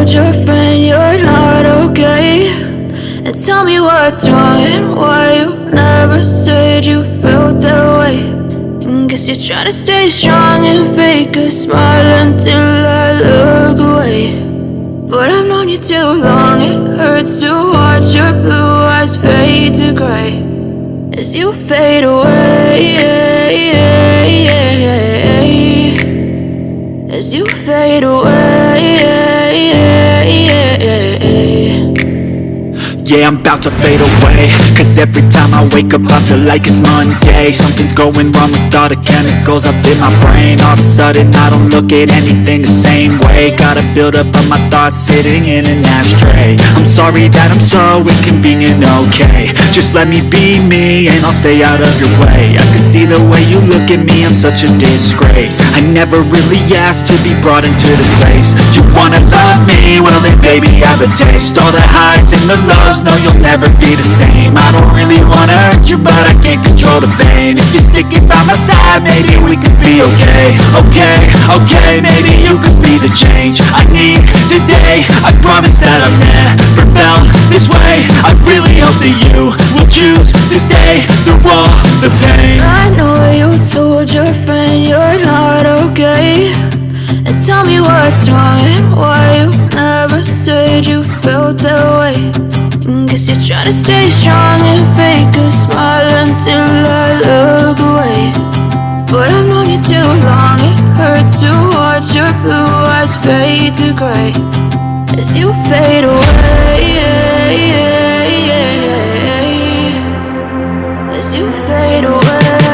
told your friend you're not okay? And tell me what's wrong and why you never said you felt that way. And guess you're trying to stay strong and fake a smile until I look away. But I've known you too long, it hurts to watch your blue eyes fade to gray as you fade away, as you fade away. Yeah, I'm about to fade away, cause every time I wake up I feel like it's Monday. Something's going wrong with all the chemicals up in my brain. All of a sudden I don't look at anything the same way. Gotta build up of my thoughts sitting in an ashtray. I'm sorry that I'm so inconvenient, okay? Just let me be me and I'll stay out of your way. I can see the way you look at me, I'm such a disgrace. I never really asked to be brought into this place. You wanna love me? Well then baby I have a taste. All the highs and the lows, no you'll never be the same. I don't really wanna hurt you but I can't control the pain. If you're sticking by my side maybe we could be okay. Okay, maybe you could be the change I need today. I promise that I've never felt this way. I really hope that you will choose to stay through all the pain. I know you told your friend you're not okay. And tell me what's wrong and why you never said you felt that way. And guess you're trying to stay strong and fake a smile until I look away. But I've known you too long, it hurts to watch your blue eyes fade to gray as you fade away, as you fade away.